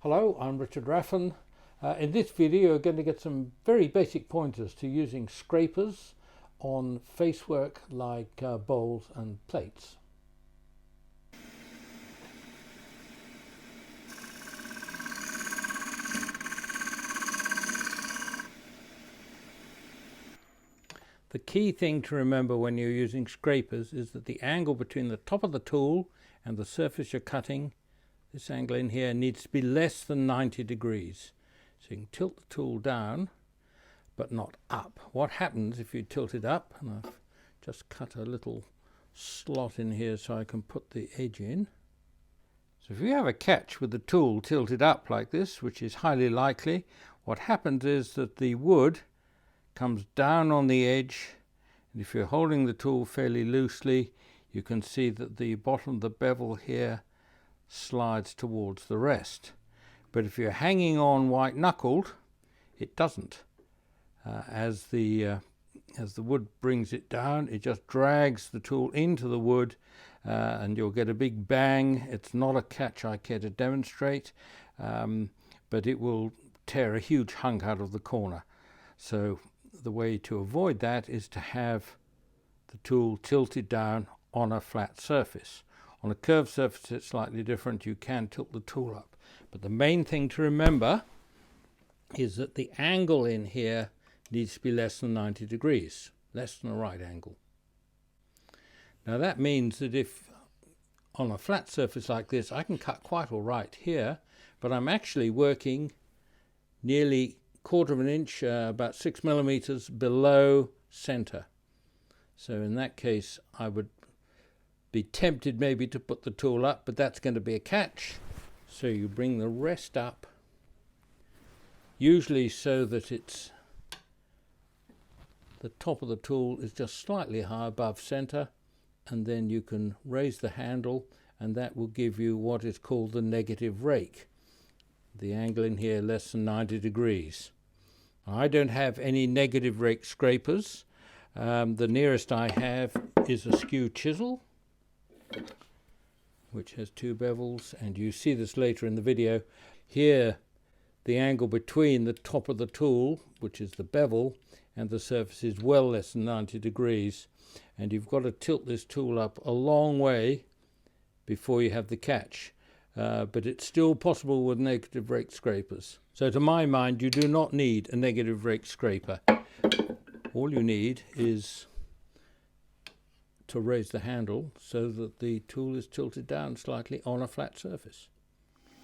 Hello, I'm Richard Raffan. In this video you're going to get some very basic pointers to using scrapers on facework like bowls and plates. The key thing to remember when you're using scrapers is that the angle between the top of the tool and the surface you're cutting, this angle in here, needs to be less than 90 degrees. So you can tilt the tool down, but not up. What happens if you tilt it up, and I've just cut a little slot in here so I can put the edge in. So if you have a catch with the tool tilted up like this, which is highly likely, what happens is that the wood comes down on the edge, and if you're holding the tool fairly loosely, you can see that the bottom of the bevel here slides towards the rest. But if you're hanging on white knuckled, it doesn't. As the wood brings it down, it just drags the tool into the wood, and you'll get a big bang. It's not a catch I care to demonstrate, but it will tear a huge hunk out of the corner. So the way to avoid that is to have the tool tilted down on a flat surface. On a curved surface it's slightly different. You can tilt the tool up. But the main thing to remember is that the angle in here needs to be less than 90 degrees, less than a right angle. Now that means that if on a flat surface like this I can cut quite all right here, but I'm actually working nearly quarter of an inch, about 6 millimeters below center. So in that case I would be tempted maybe to put the tool up, but that's going to be a catch. So you bring the rest up, usually so that it's the top of the tool is just slightly high above center, and then you can raise the handle, and that will give you what is called the negative rake. The angle in here less than 90 degrees. I don't have any negative rake scrapers. The nearest I have is a skew chisel, which has two bevels, and you see this later in the video. Here the angle between the top of the tool, which is the bevel, and the surface is well less than 90 degrees, and you've got to tilt this tool up a long way before you have the catch. But it's still possible with negative rake scrapers. So to my mind, you do not need a negative rake scraper. All you need is to raise the handle so that the tool is tilted down slightly on a flat surface.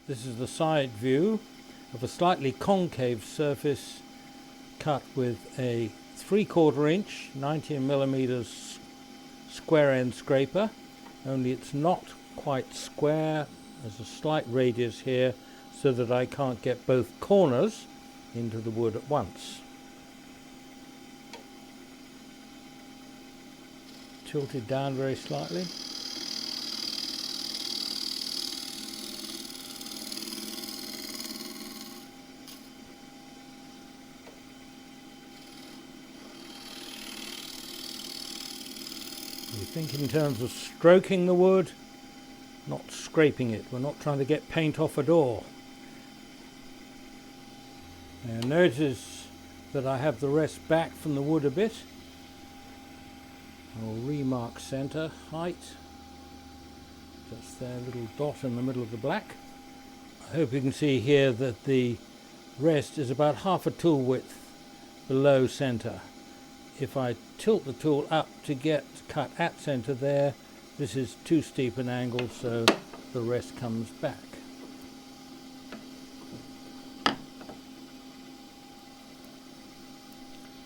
This is the side view of a slightly concave surface cut with a 3/4 inch 19 millimeters square end scraper, only it's not quite square. There's a slight radius here so that I can't get both corners into the wood at once. Tilted down very slightly. We think in terms of stroking the wood, not scraping it. We're not trying to get paint off a door. Now notice that I have the rest back from the wood a bit. I'll remark center, height, just there, a little dot in the middle of the black. I hope you can see here that the rest is about half a tool width below center. If I tilt the tool up to get cut at center there, this is too steep an angle, so the rest comes back.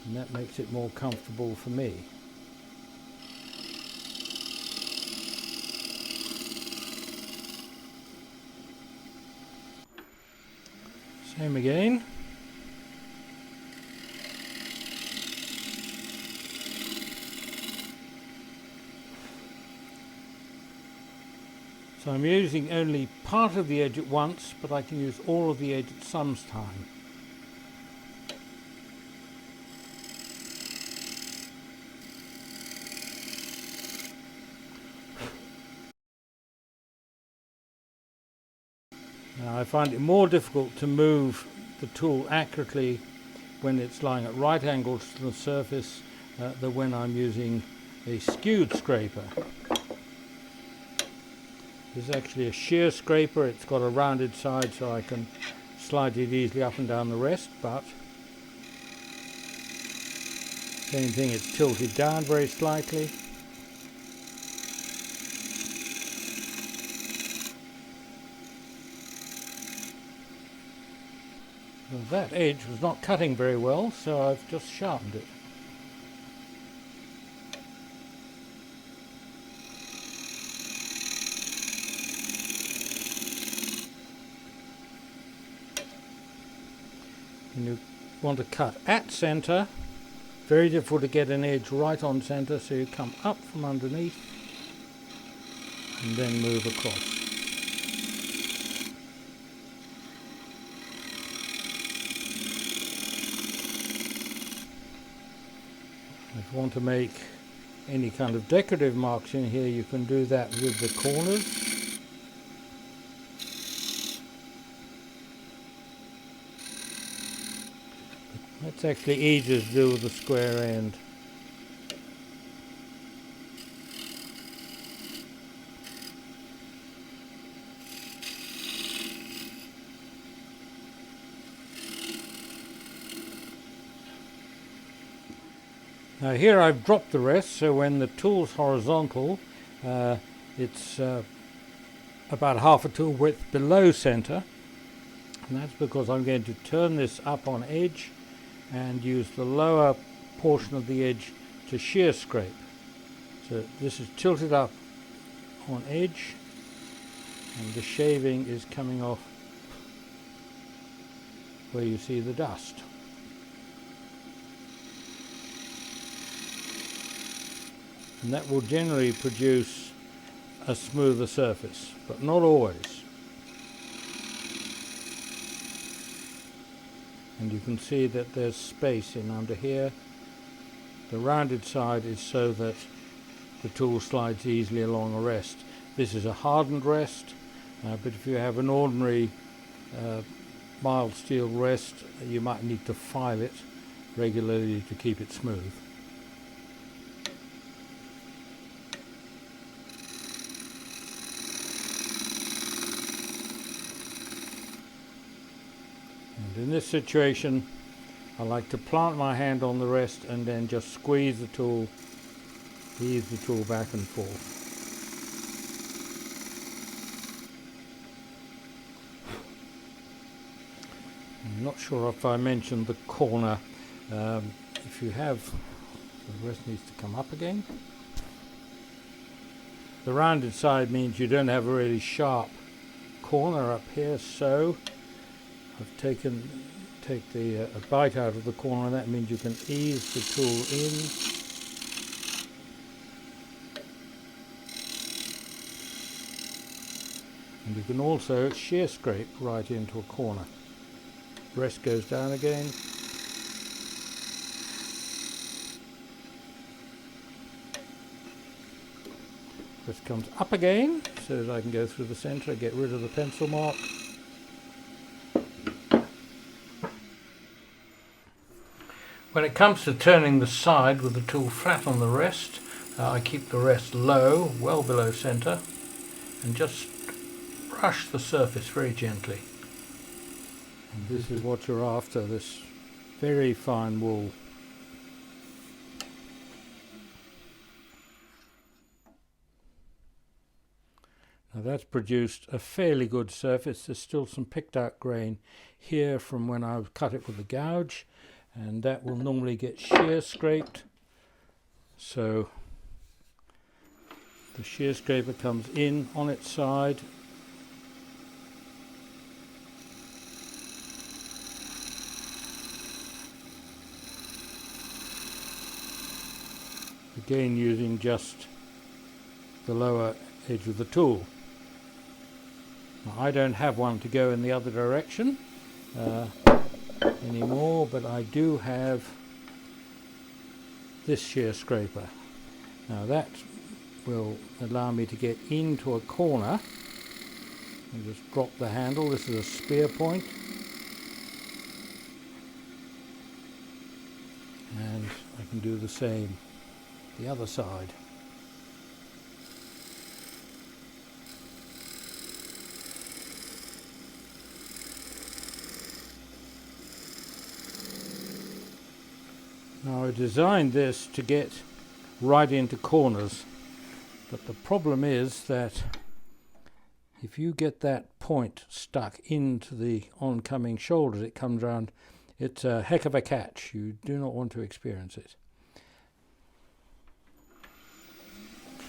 And that makes it more comfortable for me. Same again. So I'm using only part of the edge at once, but I can use all of the edge at some time. I I find it more difficult to move the tool accurately when it's lying at right angles to the surface than when I'm using a skewed scraper. This is actually a shear scraper. It's got a rounded side so I can slide it easily up and down the rest, but same thing, it's tilted down very slightly. Well, that edge was not cutting very well, so I've just sharpened it. And you want to cut at centre. Very difficult to get an edge right on centre, so you come up from underneath and then move across. If you want to make any kind of decorative marks in here, you can do that with the corners. It's actually easier to do with the square end. Now here I've dropped the rest, so when the tool's horizontal, it's about half a tool width below centre, and that's because I'm going to turn this up on edge and use the lower portion of the edge to shear scrape. So this is tilted up on edge and the shaving is coming off where you see the dust. And that will generally produce a smoother surface, but not always. And you can see that there's space in under here. The rounded side is so that the tool slides easily along a rest. This is a hardened rest, but if you have an ordinary mild steel rest, you might need to file it regularly to keep it smooth. And in this situation, I like to plant my hand on the rest and then just squeeze the tool, ease the tool back and forth. I'm not sure if I mentioned the corner. If you have, the rest needs to come up again. The rounded side means you don't have a really sharp corner up here, so I've taken a bite out of the corner, and that means you can ease the tool in. And you can also shear scrape right into a corner. Rest goes down again. This comes up again so that I can go through the centre, get rid of the pencil mark. When it comes to turning the side with the tool flat on the rest, I keep the rest low, well below centre, and just brush the surface very gently. And this is what you're after, this very fine wool. Now that's produced a fairly good surface. There's still some picked out grain here from when I've cut it with the gouge, and that will normally get shear scraped. So the shear scraper comes in on its side, again using just the lower edge of the tool. Now, I don't have one to go in the other direction anymore, but I do have this shear scraper. Now that will allow me to get into a corner And just drop the handle. This is a spear point. And I can do the same the other side. Now I designed this to get right into corners, but the problem is that if you get that point stuck into the oncoming shoulders, it comes round, it's a heck of a catch. You do not want to experience it.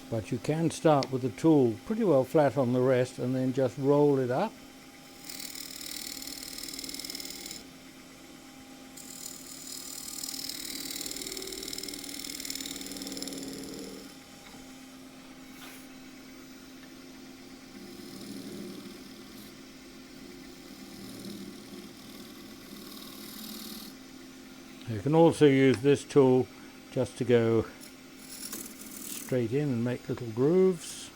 But you can start with the tool pretty well flat on the rest and then just roll it up. You can also use this tool just to go straight in and make little grooves.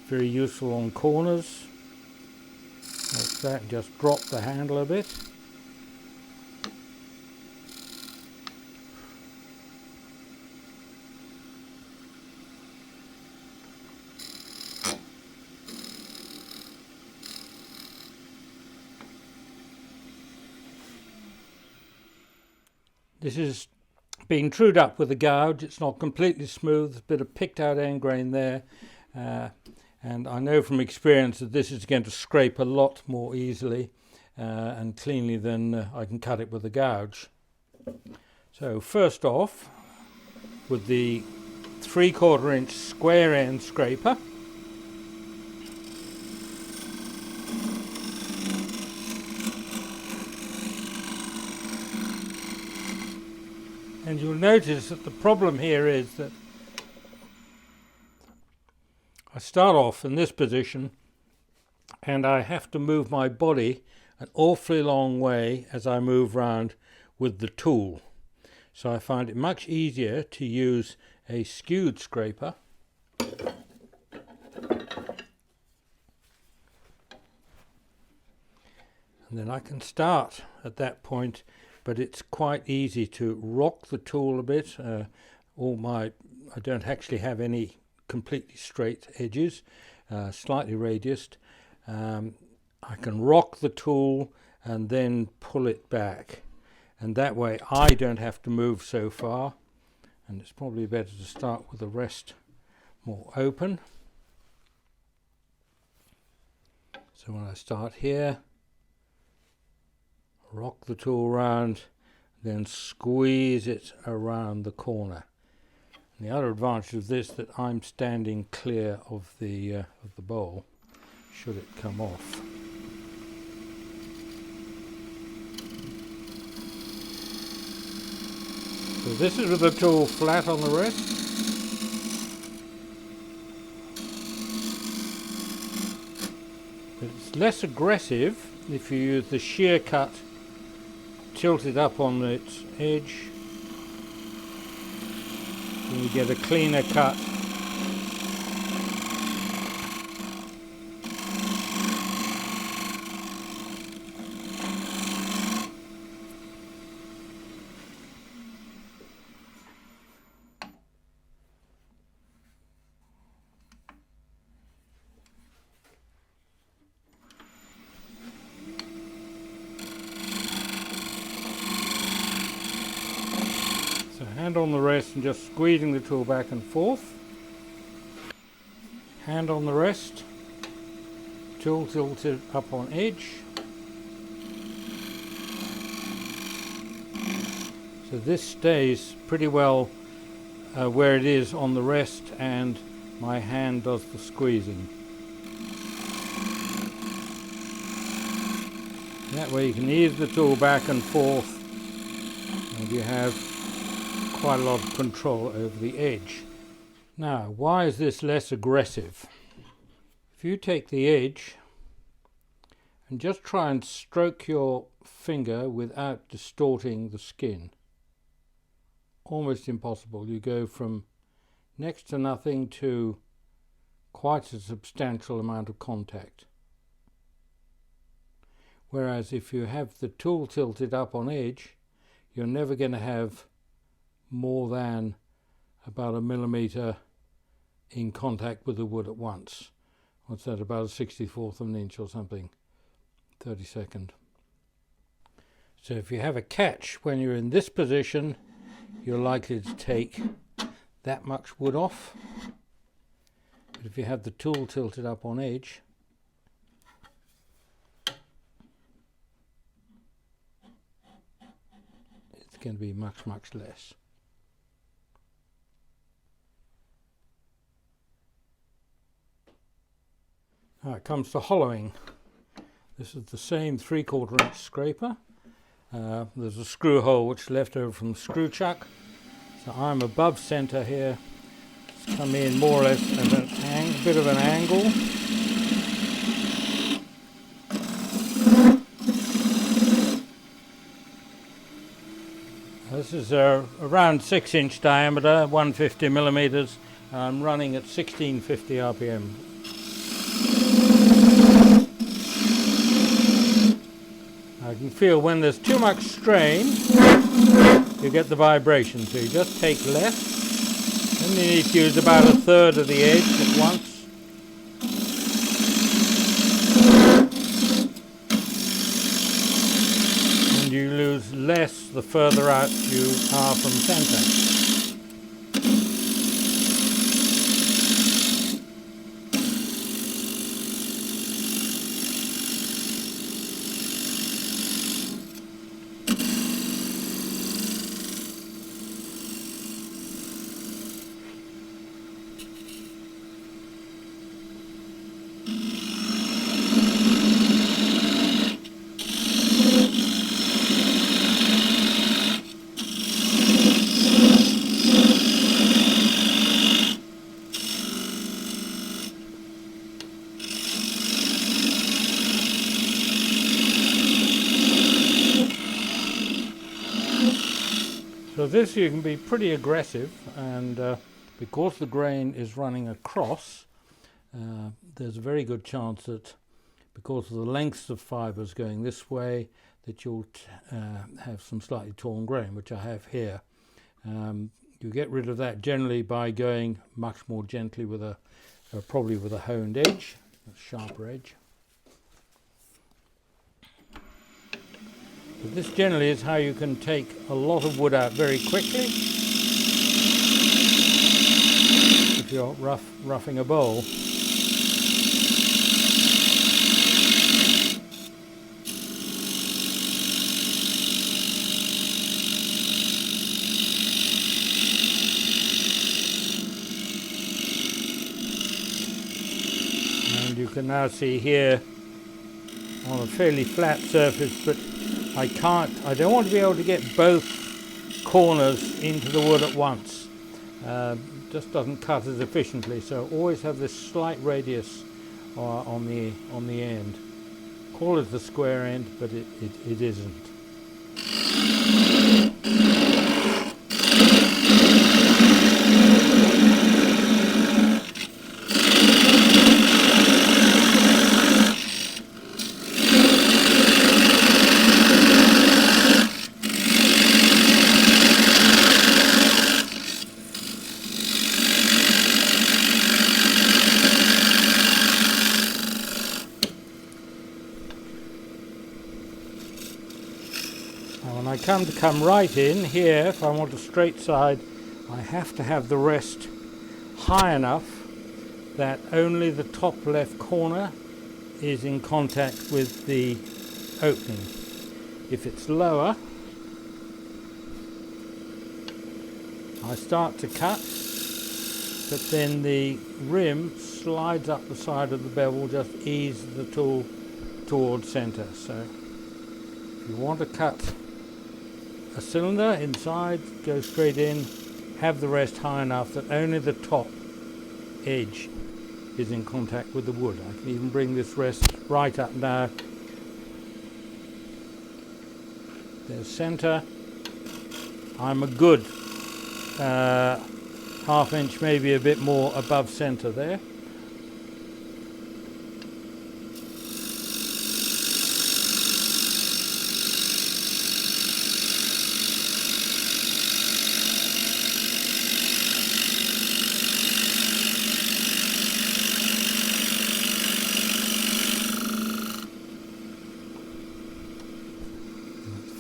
Very useful on corners. Like that, just drop the handle a bit. This is being trued up with a gouge. It's not completely smooth, there's a bit of picked out end grain there, and I know from experience that this is going to scrape a lot more easily and cleanly than I can cut it with a gouge. So first off, with the 3/4 inch square end scraper, and you'll notice that the problem here is that I start off in this position and I have to move my body an awfully long way as I move round with the tool. So I find it much easier to use a skewed scraper. And then I can start at that point, but it's quite easy to rock the tool a bit. I don't actually have any completely straight edges, slightly radiused. I can rock the tool and then pull it back, and that way I don't have to move so far, and it's probably better to start with the rest more open. So when I start here, rock the tool round, then squeeze it around the corner. And the other advantage of this, that I'm standing clear of the bowl should it come off. So this is with the tool flat on the wrist. But it's less aggressive if you use the shear cut tilted up on its edge. And you get a cleaner cut. So hand on the rest and just squeezing the tool back and forth. Hand on the rest, tool tilted up on edge. So this stays pretty well where it is on the rest, and my hand does the squeezing. That way you can ease the tool back and forth, and you have quite a lot of control over the edge. Now, why is this less aggressive? If you take the edge and just try and stroke your finger without distorting the skin almost impossible. You go from next to nothing to quite a substantial amount of contact. Whereas if you have the tool tilted up on edge, you're never going to have more than about 1 millimeter in contact with the wood at once. What's that, about a 64th of an inch or something, 32nd. So if you have a catch when you're in this position, you're likely to take that much wood off. But if you have the tool tilted up on edge, it's going to be much, much less. Now it comes to hollowing. This is the same 3/4 inch scraper. There's a screw hole which is left over from the screw chuck. So I'm above centre here. It's come in more or less at a bit of an angle. This is around 6-inch diameter, 150 millimeters. I'm running at 1650 RPM. I can feel when there's too much strain, you get the vibration. So you just take less, and you need to use about 1/3 of the edge at once. And you lose less the further out you are from center. So this you can be pretty aggressive, and because the grain is running across, there's a very good chance that because of the lengths of fibres going this way, that you'll have some slightly torn grain, which I have here. You get rid of that generally by going much more gently with probably with a honed edge, a sharper edge. But this generally is how you can take a lot of wood out very quickly if you're roughing a bowl. And you can now see here on a fairly flat surface, but I don't want to be able to get both corners into the wood at once. Just doesn't cut as efficiently, so always have this slight radius on the end. Call it the square end, but it isn't. When I come right in here, if I want a straight side, I have to have the rest high enough that only the top left corner is in contact with the opening. If it's lower, I start to cut, but then the rim slides up the side of the bevel, just ease the tool towards center. So if you want to cut a cylinder inside, go straight in, have the rest high enough that only the top edge is in contact with the wood. I can even bring this rest right up now. There's center. I'm a good half inch, maybe a bit more above center there.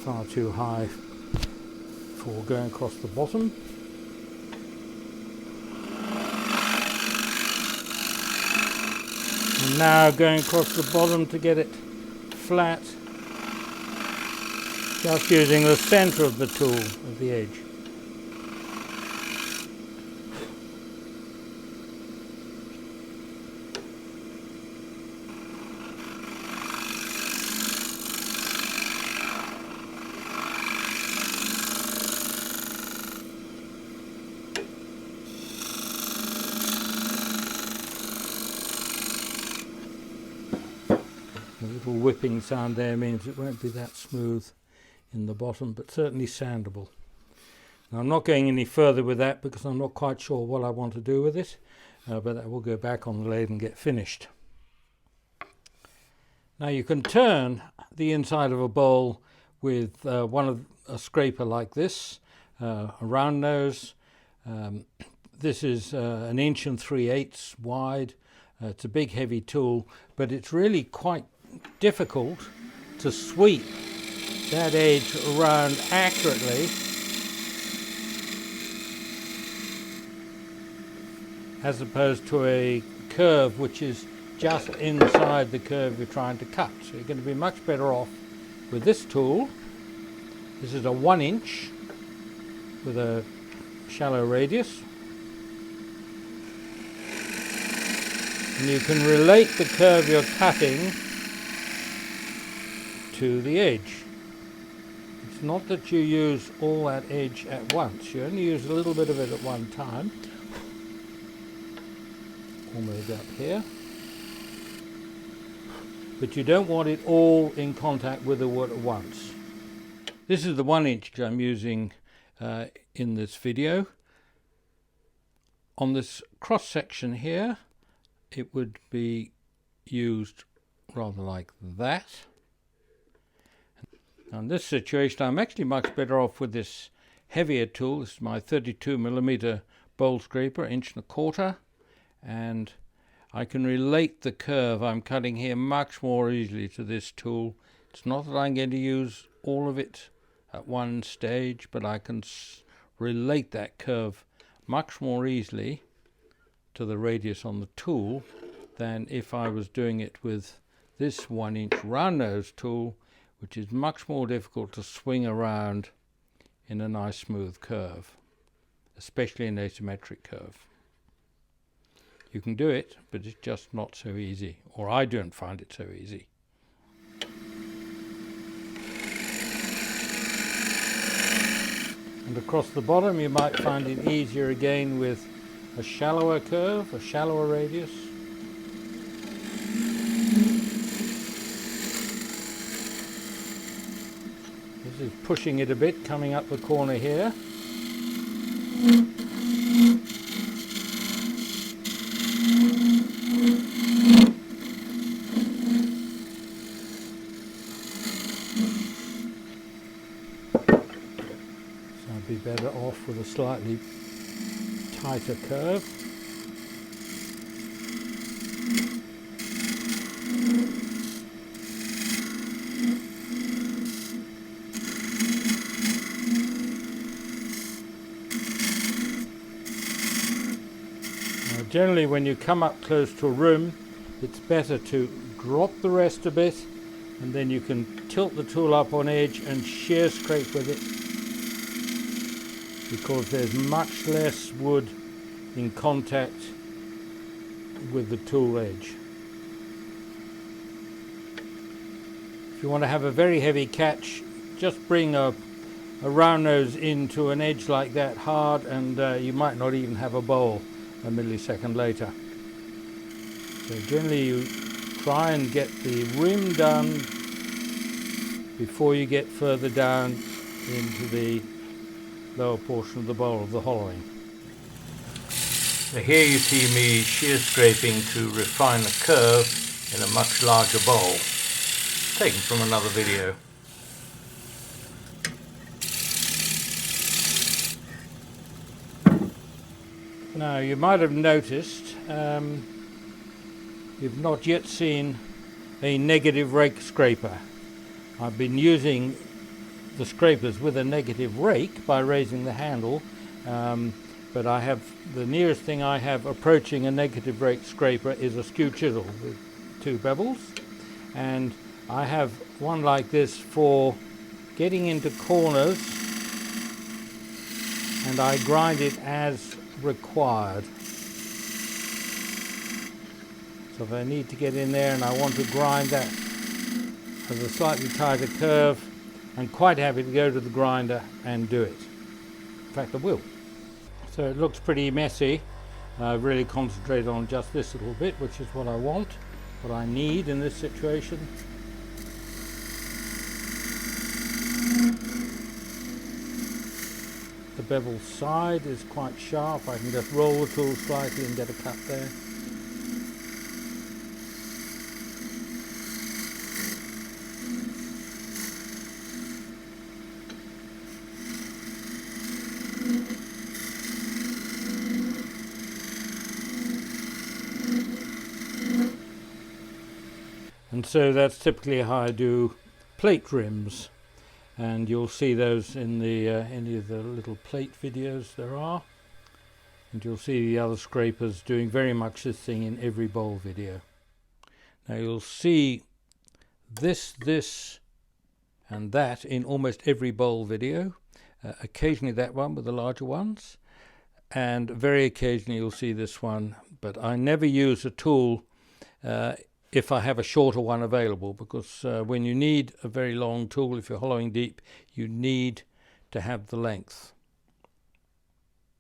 Far too high for going across the bottom. And now going across the bottom to get it flat, just using the center of the tool, of the edge. The little whipping sound there means it won't be that smooth in the bottom, but certainly sandable. Now I'm not going any further with that because I'm not quite sure what I want to do with it, but that will go back on the lathe and get finished. Now you can turn the inside of a bowl with a scraper like this, a round nose. This is 1 3/8 wide. It's a big heavy tool, but it's really quite difficult to sweep that edge around accurately as opposed to a curve which is just inside the curve you're trying to cut. So you're going to be much better off with this tool. This is a 1 inch with a shallow radius. And you can relate the curve you're cutting to the edge. It's not that you use all that edge at once. You only use a little bit of it at one time. Or maybe up here. But you don't want it all in contact with the wood at once. This is the 1 inch I'm using in this video. On this cross section here, it would be used rather like that. Now in this situation I'm actually much better off with this heavier tool. This is my 32mm bowl scraper, 1.25 inch, and I can relate the curve I'm cutting here much more easily to this tool. It's not that I'm going to use all of it at one stage, but I can relate that curve much more easily to the radius on the tool than if I was doing it with this 1 inch round nose tool, which is much more difficult to swing around in a nice smooth curve, especially an asymmetric curve. You can do it, but it's just not so easy, or I don't find it so easy. And across the bottom you might find it easier again with a shallower curve, a shallower radius. This is pushing it a bit, coming up the corner here. So I'd be better off with a slightly tighter curve. Generally when you come up close to a rim, it's better to drop the rest a bit, and then you can tilt the tool up on edge and shear scrape with it, because there's much less wood in contact with the tool edge. If you want to have a very heavy catch, just bring a round nose into an edge like that hard, and you might not even have a bowl a millisecond later. So generally you try and get the rim done before you get further down into the lower portion of the bowl of the hollowing. So here you see me shear scraping to refine the curve in a much larger bowl, taken from another video. Now you might have noticed you've not yet seen a negative rake scraper. I've been using the scrapers with a negative rake by raising the handle, but I have the nearest thing I have approaching a negative rake scraper is a skew chisel with 2 bevels, and I have one like this for getting into corners, and I grind it as required. So if I need to get in there and I want to grind that as a slightly tighter curve, I'm quite happy to go to the grinder and do it. In fact, I will. So it looks pretty messy. I've really concentrated on just this little bit, which is what I want, what I need in this situation. The bevel side is quite sharp. I can just roll the tool slightly and get a cut there. And so that's typically how I do plate rims, and you'll see those in the any of the little plate videos there are, and you'll see the other scrapers doing very much this thing in every bowl video. Now you'll see this and that in almost every bowl video, occasionally that one with the larger ones, and very occasionally you'll see this one, but I never use a tool if I have a shorter one available, because when you need a very long tool, if you're hollowing deep, you need to have the length.